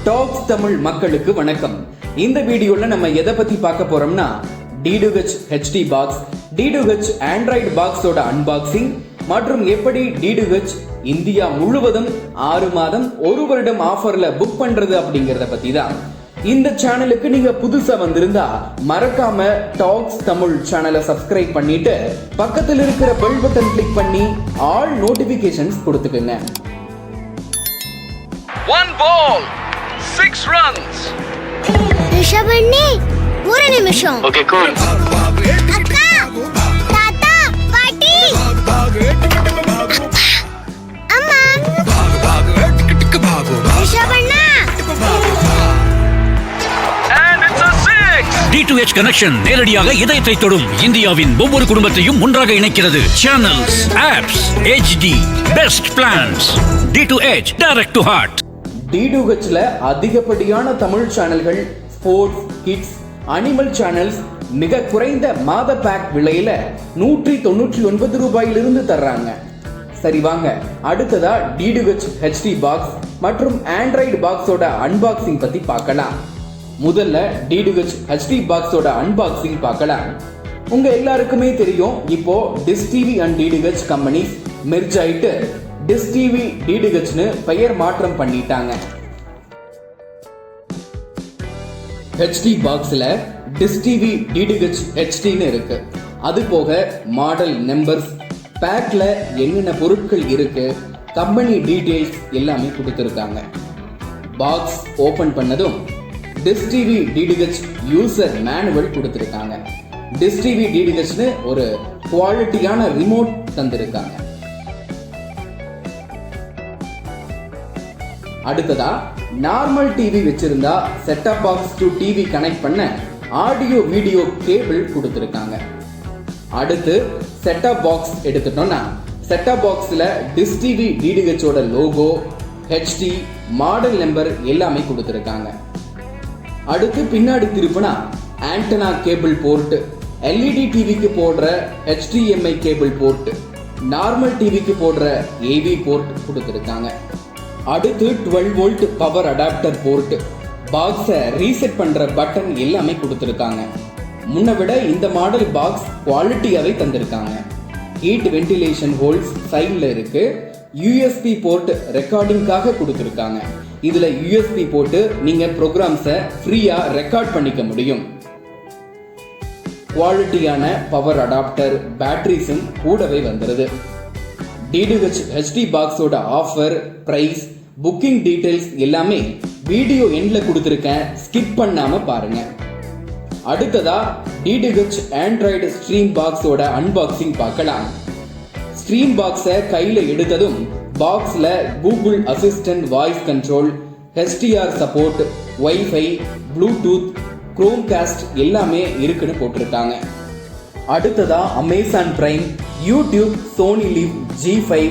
Tax Tamil மக்களுக்கு வணக்கம். இந்த வீடியோல நம்ம எதை பத்தி பார்க்க போறோம்னா D2H HD box, D2H Android பாக்ஸோட அன்பாக்சிங் மற்றும் எப்படி D2H இந்தியா முழுவதும் 6 மாதம் 1 வருடம் ஆஃபர்ல புக் பண்றது அப்படிங்கறத பத்தி தான். இந்த சேனலுக்கு நீங்க புதுசா வந்திருந்தா மறக்காம டாக்ஸ் தமிழ் சேனலை சப்ஸ்கிரைப் பண்ணிட்டு பக்கத்தில் இருக்கிற பெல் பட்டன் கிளிக் பண்ணி ஆல் நோட்டிபிகேஷன்ஸ் கொடுத்துக்கங்க. 1 ball 6 runs. ரிஷபண்ணி ஒரு நிமிஷம். Okay, cool. அக்கா, தாத்தா, பாட்டி, அம்மா, ரிஷபண்ணா. And it's a 6. D2H connection நேரடியாக இதயத்தை தொடும். இந்தியாவின் ஒவ்வொரு குடும்பத்தையும் ஒன்றாக இணைக்கிறது. Channels, apps, HD, best plans. D2H direct to heart. D2Hல அதிகப்படியான தமிழ் சேனல்கள், ஸ்போர்ட்ஸ், கிட்ஸ், அனிமல் சேனல்ஸ் மிக குறைந்த மாத பேக் விலையில 199 ரூபாயிலிருந்து தர்றாங்க. சரி வாங்க, அடுத்ததா D2H HD பாக்ஸ் மற்றும் ஆண்ட்ராய்டு பாக்ஸோட அன்பாக்சிங் பத்தி பார்க்கலாம். முதல்ல D2H HD பாக்ஸோட அன்பாக்சிங் பார்க்கலாம். உங்க எல்லாருக்குமே தெரியும், இப்போ dish TV and D2H companies merge ஆயிட்டு டிஷ் டிவி D2Hன்னு பெயர் மாற்றம் பண்ணிட்டாங்க. HD பாக்ஸ்ல டிஷ் டிவி D2H HDன்னு இருக்கு. அது போக மாடல் நம்பர்ஸ், பேக்ல என்னென்ன பொருட்கள் இருக்கு, கம்பெனி டீடைல்ஸ் எல்லாமே கொடுத்துருக்காங்க. பாக்ஸ் ஓபன் பண்ணதும் dish TV D2H user manual கொடுத்துருக்காங்க. டிஷ் டிவி D2Hன்னு ஒரு குவாலிட்டியான ரிமோட் தந்திருக்காங்க. அடுத்ததா நார்மல் டிவி வச்சிருந்தா setup box to TV connect பண்ண ஆடியோ வீடியோ கேபிள் கொடுத்திருக்காங்க. அடுத்து செட்டப் பாக்ஸ் எடுத்துட்டோம்னா செட்டப் பாக்ஸ்ல டிஷ் டிவி D2H ஓட லோகோ, HD, மாடல் நம்பர் எல்லாமே கொடுத்திருக்காங்க. அடுத்து பின்னாடி திருப்பினா ஆண்டனா கேபிள் போர்ட், LED டிவிக்கு போடுற HDMI கேபிள் போர்ட், நார்மல் டிவிக்கு போடுற AV போர்ட் கொடுத்திருக்காங்க. அடுத்து 12 வோல்ட் பவர் அடாப்டர் போர்ட், பாக்ஸை ரீசெட் பண்ற பட்டன் எல்லாமே கொடுத்திருக்காங்க. முன்ன விட இந்த மாடல் பாக்ஸ் குவாலிட்டியாவே தந்திருக்காங்க. ஹீட் வென்டிலேஷன் ஹோல்ஸ் சைடுல இருக்கு. USB போர்ட் ரெக்கார்டிங்காக கொடுத்திருக்காங்க. இதுல USB போட்டு நீங்க ப்ரோக்ராம்ஸை ஃப்ரீயா ரெக்கார்ட் பண்ணிக்க முடியும். குவாலிட்டியான பவர் அடாப்டர், பேட்டரிஸும் கூடவே வந்துருது. D2H HD பாக்ஸோட ஆஃபர், பிரைஸ், புக்கிங் டீடைல்ஸ் எல்லாமே வீடியோ எண்ட்ல கொடுத்திருக்கேன், ஸ்கிப் பண்ணாம பாருங்க. அடுத்ததா D2H ஆண்ட்ராய்டு ஸ்ட்ரீம் பாக்ஸோட அன்பாக்சிங் பார்க்கலாம். ஸ்ட்ரீம் பாக்ஸை கையில எடுத்ததும் பாக்ஸ்ல Google assistant voice control, HDR support, wifi, Bluetooth, Chromecast எல்லாமே இருக்குன்னு போட்டிருக்காங்க. அடுத்ததா Amazon Prime, YouTube, Sony Liv, G5,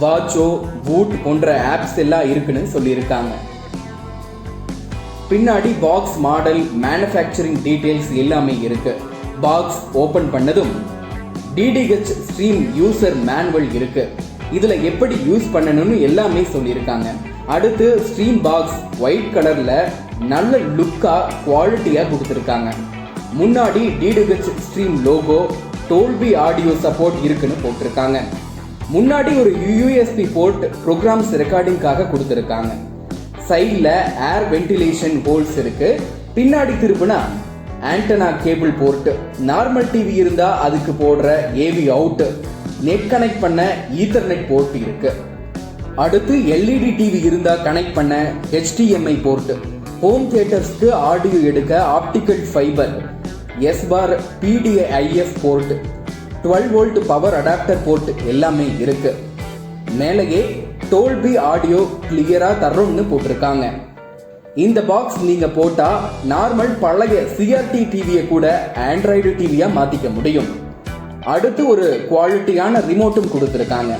Watcho, Voot போன்ற ஆப்ஸ் எல்லாம் இருக்குன்னு சொல்லியிருக்காங்க. பின்னாடி பாக்ஸ் மாடல், மேனுஃபேக்சரிங் டீடைல்ஸ் எல்லாமே இருக்கு. பாக்ஸ் ஓபன் பண்ணதும் D2H ஸ்ட்ரீம் யூசர் மேனுவல் இருக்கு. இதுல எப்படி யூஸ் பண்ணணும்னு எல்லாமே சொல்லியிருக்காங்க. அடுத்து ஸ்ட்ரீம் பாக்ஸ் ஒயிட் கலர்ல நல்ல லுக்கா குவாலிட்டியா கொடுத்திருக்காங்க. முன்னாடி D2H stream logo, Dolby audio support இருக்குன்னு போட்டிருக்காங்க. முன்னாடி ஒரு USB போர்ட் ப்ரோக்ராம்ஸ் ரெக்கார்டிங்காக கொடுத்திருக்காங்க. சைட்ல ஏர் வென்டிலேஷன் ஹோல்ஸ் இருக்கு. பின்னாடி திருப்பினா antenna cable port, normal TV இருந்தா அதுக்கு போடுற AV அவுட், நெட் கனெக்ட் பண்ண ஈத்தர்நெட் போர்ட் இருக்கு. அடுத்து LED டிவி இருந்தா கனெக்ட் பண்ண HDMI போர்ட், ஹோம் தியேட்டர்ஸ்க்கு ஆடியோ எடுக்க optical fibre, S-bar PDIF port, 12 volt power adapter port எல்லாமே இருக்கு. மேலேயே டோல்பி ஆடியோ கிளியரா தரும்னு போட்டிருக்காங்க. இந்த பாக்ஸ் நீங்க போட்டா நார்மல் பழைய CRT டிவியை கூட ஆண்ட்ராய்டு டிவியா மாத்திக்க முடியும். அடுத்து ஒரு குவாலிட்டியான ரிமோட்டும் கொடுத்திருக்காங்க.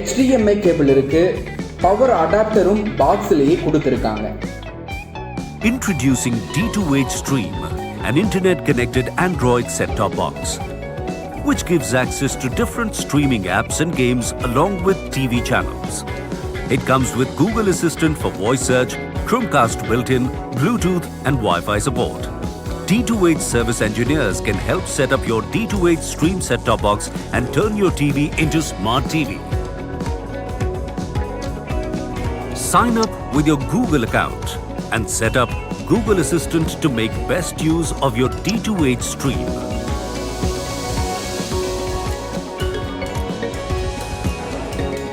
HDMI கேபிள் இருக்கு. பவர் அடாப்டரும் பாக்ஸ்லயே கொடுத்திருக்காங்க. Introducing D2H Stream, an internet-connected Android set-top box. which gives access to different streaming apps and games along with TV channels. It comes with Google Assistant for voice search, Chromecast built-in, Bluetooth and Wi-Fi support. D2H service engineers can help set up your D2H Stream set-top box and turn your TV into Smart TV. Sign up with your Google account and set up Google Assistant to make best use of your D2H stream.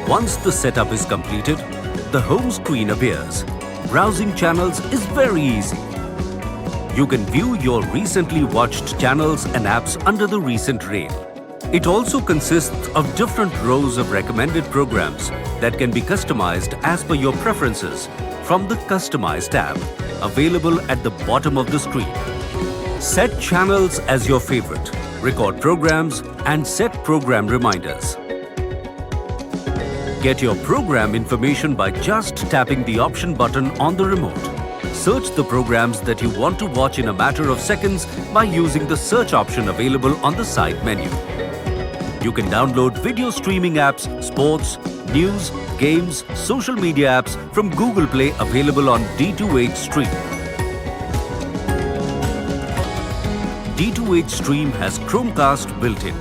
Once the setup is completed, the home screen appears. Browsing channels is very easy. You can view your recently watched channels and apps under the recent rail. It also consists of different rows of recommended programs that can be customized as per your preferences from the Customize tab, available at the bottom of the screen. Set channels as your favorite, record programs, and set program reminders. Get your program information by just tapping the option button on the remote. Search the programs that you want to watch in a matter of seconds by using the search option available on the side menu. You can download video streaming apps, sports, news, games, social media apps from Google Play available on D2H Stream. D2H Stream has Chromecast built-in.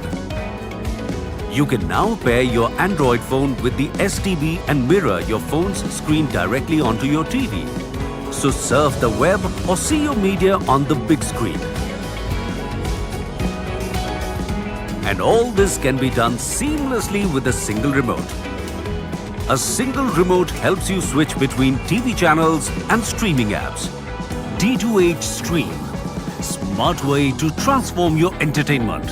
You can now pair your Android phone with the STB and mirror your phone's screen directly onto your TV. So surf the web or see your media on the big screen. And all this can be done seamlessly with a single remote. A single remote helps you switch between TV channels and streaming apps. D2H Stream. Smart way to transform your entertainment.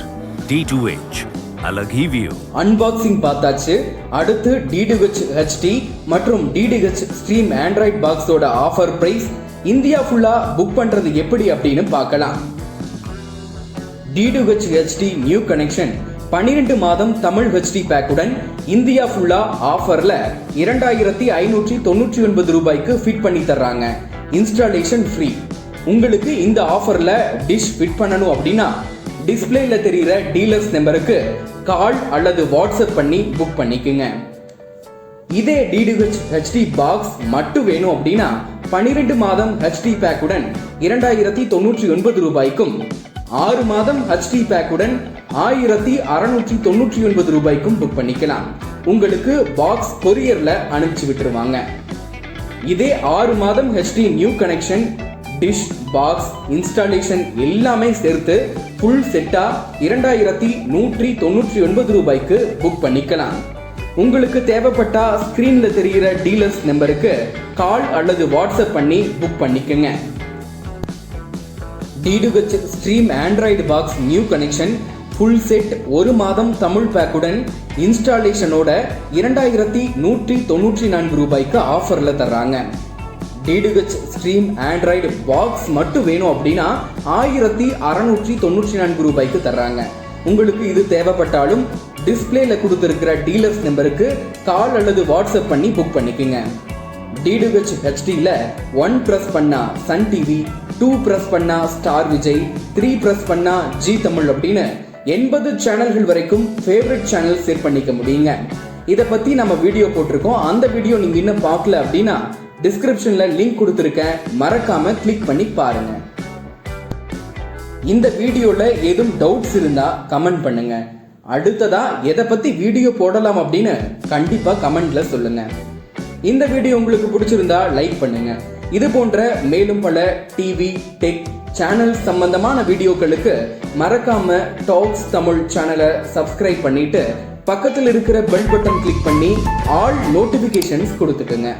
D2H. அழகு view. Unboxing பார்த்தாச்சு. அடுத்து DTH HD மற்றும் DTH Stream Android பாக்ஸோட offer price India ஃபுல்லா book பண்றது எப்படி அப்படின்னு பார்க்கலாம். DTH HD நியூ கனெக்ஷன் 12 மாதம் தமிழ் HD பேக்குடன் இந்தியா ஃபுல்லா ஆஃபர்ல 2599 ரூபாய்க்கு ஃபிட் பண்ணி தர்றாங்க. Installation free. உங்களுக்கு இந்த ஆஃபர்ல டிஷ் ஃபிட் பண்ணணும் அப்படின்னா டிஸ்பிளேல தெரியுற டீலர்ஸ் நம்பருக்கு கால் அல்லது வாட்ஸ்அப் பண்ணி புக் பண்ணிக்கங்க. இதே DTH HD பாக்ஸ் மட்டும் வேணும் அப்படின்னா 12 மாதம் HD பேக்குடன் 2099 ரூபாய்க்கும் 6 மாதம் HD பேக்குடன் 1699 ரூபாய்க்கும் புக் பண்ணிக்கலாம். உங்களுக்கு பாக்ஸ் கொரியர்ல அனுப்பிச்சு விட்டுருவாங்க. இதே 6 மாதம் HD new connection, dish, box, installation எல்லாமே சேர்த்து ஃபுல் செட்டா 2199 ரூபாய்க்கு புக் பண்ணிக்கலாம். உங்களுக்கு தேவைப்பட்டா ஸ்கிரீன்ல தெரிகிற டீலர்ஸ் நம்பருக்கு கால் அல்லது வாட்ஸ்அப் பண்ணி புக் பண்ணிக்கங்க. DTH Stream Android box new connection full set 1 மாதம் தமிழ் பேக்குடன் இன்ஸ்டாலேஷனோட 2194 ரூபாய்க்கு ஆஃபர்ல தர்றாங்க. DTH Stream Android பாக்ஸ் மட்டும் வேணும் அப்படின்னா 1694 ரூபாய்க்கு தர்றாங்க. உங்களுக்கு இது தேவைப்பட்டாலும் டிஸ்பிளேல கொடுத்திருக்கிற டீலர்ஸ் நம்பருக்கு கால் அல்லது வாட்ஸ்அப் பண்ணி புக் பண்ணிக்கங்க. DTH HDல 1 பிரஸ் பண்ணா சன் டிவி, 2 பிரஸ் பண்ணா ஸ்டார் விஜய், 3 பிரஸ் பண்ணா ஜி தமிழ் அப்படின்னு 80 சேனல்கள் வரைக்கும் ஃபேவரட் சேனல் செட் பண்ணிக்க முடியுங்க. இதை பத்தி நம்ம வீடியோ போட்டிருக்கோம். அந்த வீடியோ நீங்க இன்னும் பார்க்கல அப்படின்னா டிஸ்கிரிப்ஷன்ல லிங்க் கொடுத்திருக்கேன், மறக்காம கிளிக் பண்ணி பாருங்க. இந்த வீடியோல ஏதும் டவுட்ஸ் இருந்தா கமெண்ட் பண்ணுங்க. அடுத்ததா எதை பத்தி வீடியோ போடலாம் அப்படின்னு கண்டிப்பா கமெண்ட்ல சொல்லுங்க. இந்த வீடியோ உங்களுக்கு பிடிச்சிருந்தா லைக் பண்ணுங்க. இது போன்ற மேலும் பல டிவி, டெக், சேனல் சம்பந்தமான வீடியோக்களுக்கு மறக்காம டாக்ஸ் தமிழ் சேனலை சப்ஸ்கிரைப் பண்ணிட்டு பக்கத்தில் இருக்கிற பெல் பட்டன் கிளிக் பண்ணி ஆல் நோட்டிபிகேஷன்ஸ் கொடுத்துட்டுங்க.